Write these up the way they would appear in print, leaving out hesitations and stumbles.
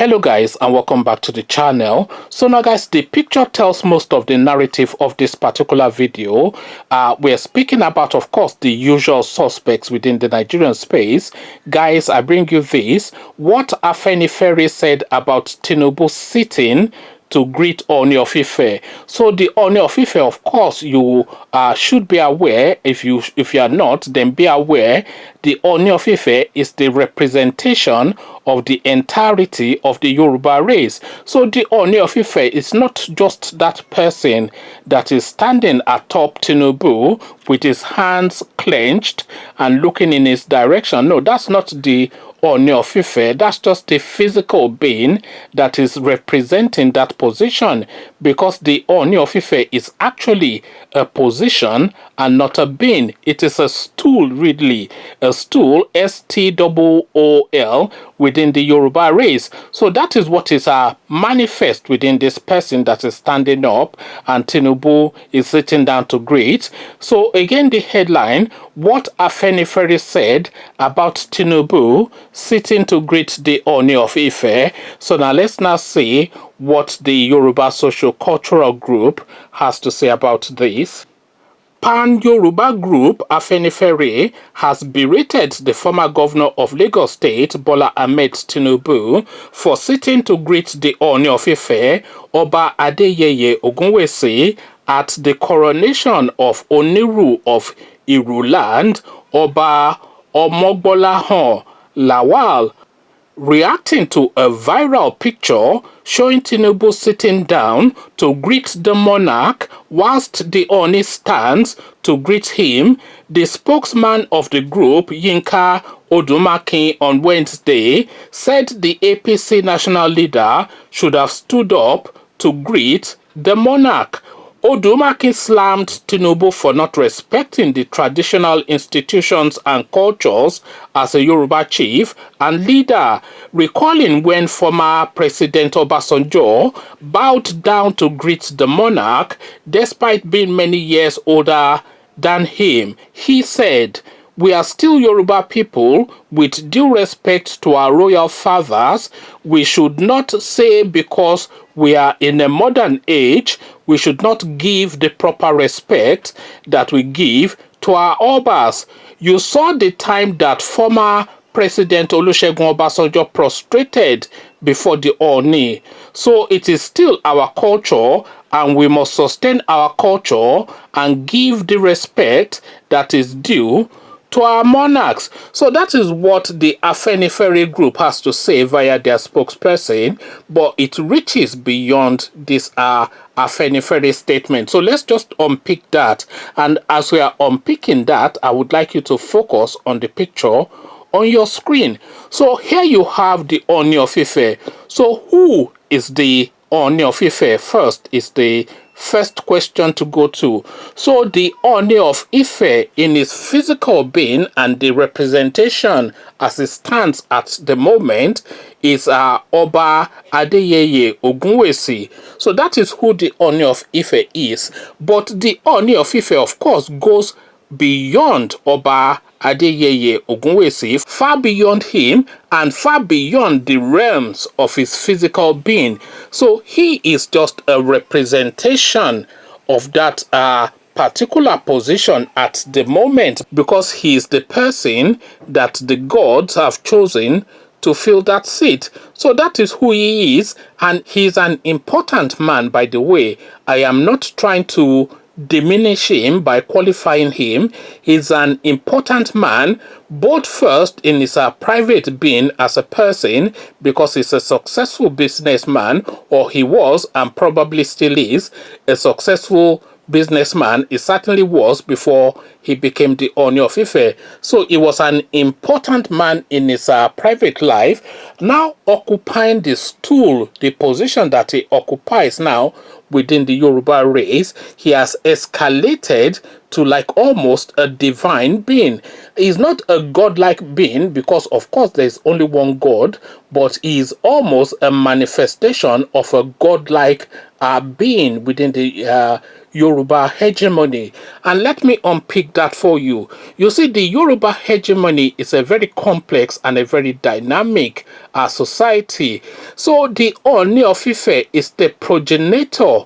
Hello guys, and welcome back to the channel. So now guys, the picture tells most of the narrative of this particular video. We're speaking about, of course, the usual suspects within the Nigerian space. Guys, I bring you this. What Afenifere said about Tinubu sitting to greet Ooni of Ife. So the Ooni of Ife, of course, you should be aware. If you are not, then be aware. The Ooni of Ife is the representation of the entirety of the Yoruba race. So the Ooni of Ife is not just that person that is standing atop Tinubu with his hands clenched and looking in his direction. No, that's not the Ooni of Ife. That's just a physical being that is representing that position, because the Ooni of Ife is actually a position and not a being. It is a stool, really, a stool, S-T-O-O-L, within the Yoruba race. So that is what is manifest within this person that is standing up and Tinubu is sitting down to greet. So again, the headline, what Afenifere said about Tinubu sitting to greet the Ooni of Ife. So now let's now see what the Yoruba socio-cultural group has to say about this. Pan-Yoruba group Afenifere has berated the former governor of Lagos State, Bola Ahmed Tinubu, for sitting to greet the Ooni of Ife, Oba Adeyeye Ogunwusi, at the coronation of Oniru of Iruland, Oba Omogbolahan Lawal, reacting to a viral picture showing Tinubu sitting down to greet the monarch whilst the Ooni stands to greet him. The spokesman of the group, Yinka Odumakin, on Wednesday said the APC national leader should have stood up to greet the monarch. Odumakin slammed Tinubu for not respecting the traditional institutions and cultures as a Yoruba chief and leader, recalling when former President Obasanjo bowed down to greet the monarch despite being many years older than him. He said, "We are still Yoruba people with due respect to our royal fathers. We should not say because we are in a modern age, we should not give the proper respect that we give to our Obas." You saw the time that former President Olusegun Obasanjo prostrated before the Ooni. So it is still our culture, and we must sustain our culture and give the respect that is due to our monarchs. So that is what the Afenifere group has to say via their spokesperson, but it reaches beyond this Afenifere statement. So let's just unpick that, and as we are unpicking that, I would like you to focus on the picture on your screen. So here you have the Ooni of Ife. So who is the Ooni of Ife? First is the first question to go to. So the Ooni of Ife in his physical being and the representation as it stands at the moment is Oba Adeyeye Ogunwusi. So that is who the Ooni of Ife is. But the Ooni of Ife, of course, goes beyond Oba Adeyeye Ogunwusi, far beyond him and far beyond the realms of his physical being. So he is just a representation of that particular position at the moment, because he is the person that the gods have chosen to fill that seat. So that is who he is, and he's an important man, by the way. I am not trying to diminish him by qualifying him. He's an important man, both first in his private being as a person, because he's a successful businessman, or he was and probably still is a successful businessman. He certainly was before he became the Ooni of Ife. So he was an important man in his private life. Now occupying the stool, the position that he occupies now within the Yoruba race, he has escalated to like almost a divine being. He's not a godlike being, because of course there's only one God, but he is almost a manifestation of a godlike being within the Yoruba hegemony. And let me unpick that for you. You see, the Yoruba hegemony is a very complex and a very dynamic society. So the Ooni of Ife is the progenitor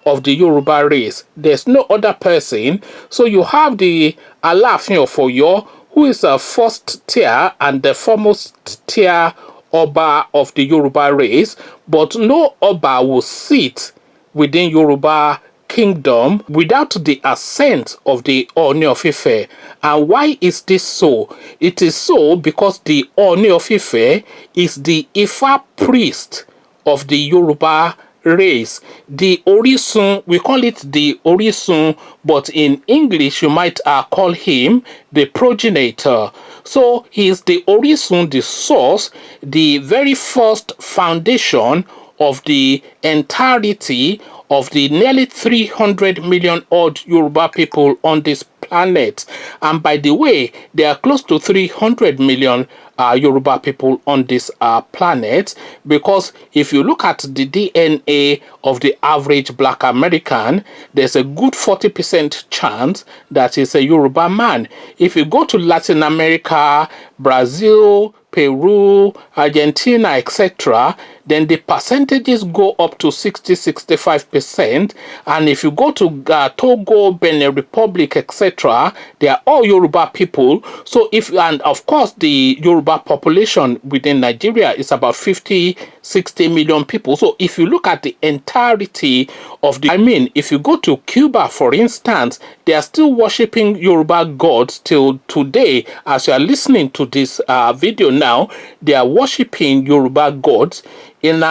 of the Yoruba race. There's no other person. So you have the Alaafin of Oyo, who is a first tier and the foremost tier Oba of the Yoruba race, but no Oba will sit within Yoruba kingdom without the assent of the Ooni of Ife. And why is this so? It is so because the Ooni of Ife is the Ifa priest of the Yoruba race. The Orisun, we call it the Orisun, but in English you might call him the Progenator. So he is the Orisun, the source, the very first foundation of the entirety of the nearly 300 million odd Yoruba people on this planet. And by the way, there are close to 300 million Yoruba people on this planet, because if you look at the DNA of the average black American, there's a good 40% chance that is a Yoruba man. If you go to Latin America, Brazil, Peru, Argentina, etc., then the percentages go up to 60-65%. And if you go to Togo, Benin Republic, etc., they are all Yoruba people. So and of course the Yoruba population within Nigeria is about 50-60 million people. So if you look at the entirety of if you go to Cuba, for instance, they are still worshipping Yoruba gods till today. As you are listening to this video now, they are worshipping Yoruba gods in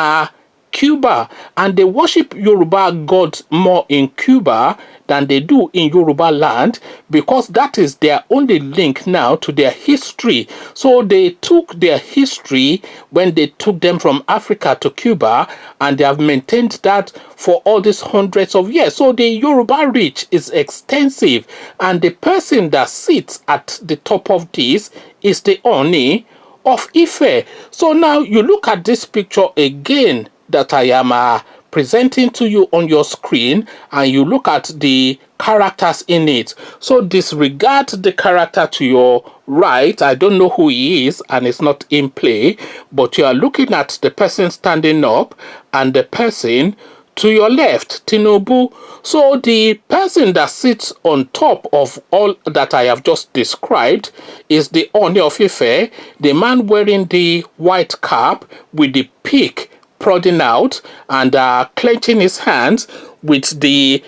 Cuba, and they worship Yoruba gods more in Cuba than they do in Yoruba land, because that is their only link now to their history. So they took their history when they took them from Africa to Cuba, and they have maintained that for all these hundreds of years. So the Yoruba reach is extensive, and the person that sits at the top of this is the Ooni of Ife. So now you look at this picture again that I am presenting to you on your screen, and you look at the characters in it. So disregard the character to your right. I don't know who he is, and it's not in play, but you are looking at the person standing up and the person to your left, Tinubu. So the person that sits on top of all that I have just described is the Ooni of Ife, the man wearing the white cap with the peak prodding out and clenching his hands with the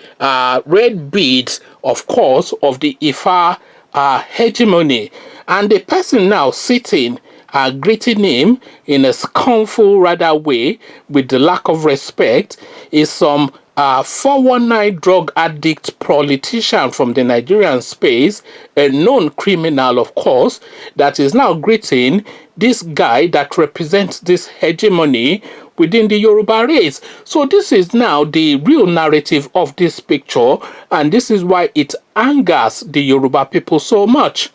red beads, of course, of the Ifa hegemony. And the person now sitting greeting him in a scornful rather way with the lack of respect is some 419 drug addict politician from the Nigerian space, a known criminal, of course, that is now greeting this guy that represents this hegemony within the Yoruba race. So this is now the real narrative of this picture, and this is why it angers the Yoruba people so much.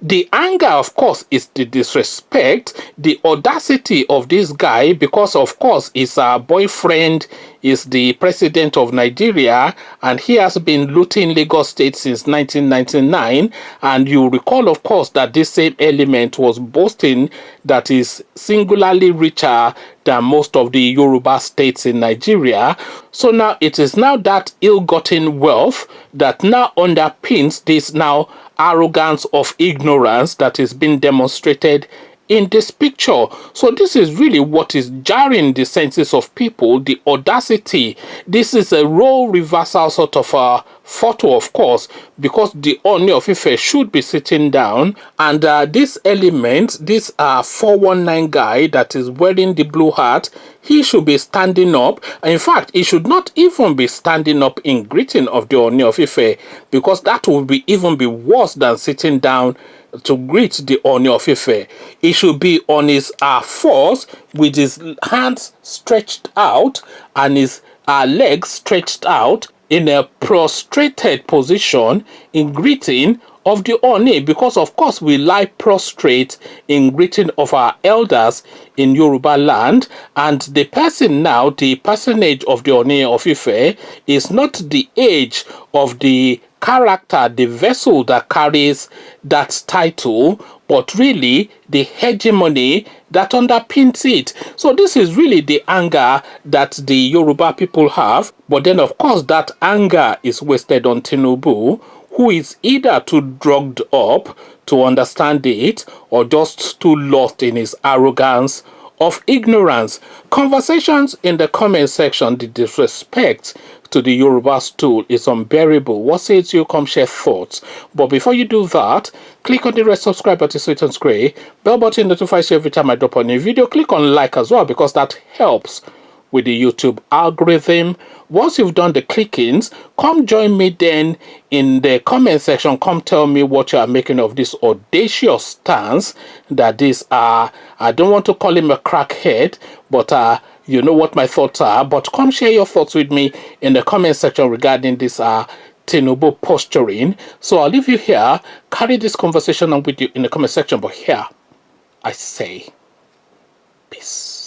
The anger, of course, is the disrespect, the audacity of this guy, because of course his boyfriend is the president of Nigeria, and he has been looting Lagos State since 1999. And you recall, of course, that this same element was boasting that is singularly richer than most of the Yoruba states in Nigeria. So now it is now that ill-gotten wealth that now underpins this now arrogance of ignorance that is being demonstrated in this picture. So this is really what is jarring the senses of people, the audacity. This is a role reversal sort of a photo, of course, because the Ooni of Ife should be sitting down, and this element, this 419 guy that is wearing the blue hat, he should be standing up. In fact, he should not even be standing up in greeting of the Ooni of Ife, because that would be even be worse than sitting down to greet the Ooni of Ife. He should be on his fours with his hands stretched out and his legs stretched out in a prostrated position in greeting of the Ooni, because of course we lie prostrate in greeting of our elders in Yoruba land. And the person now, the personage of the Ooni of Ife, is not the age of the character, the vessel that carries that title, but really the hegemony that underpins it. So this is really the anger that the Yoruba people have. But then, of course, that anger is wasted on Tinubu, who is either too drugged up to understand it or just too lost in his arrogance of ignorance. Conversations in the comment section, the disrespect to the Yorubas tool is unbearable. What says you? Come share thoughts. But before you do that, click on the red subscribe button so it turns gray. Bell button notifies you every time I drop a new video. Click on like as well because that helps with the YouTube algorithm. Once you've done the clickings, come join me then in the comment section. Come tell me what you are making of this audacious stance that this I don't want to call him a crackhead, but you know what my thoughts are. But come share your thoughts with me in the comment section regarding this Tinubu posturing. So I'll leave you here. Carry this conversation on with you in the comment section. But here I say peace.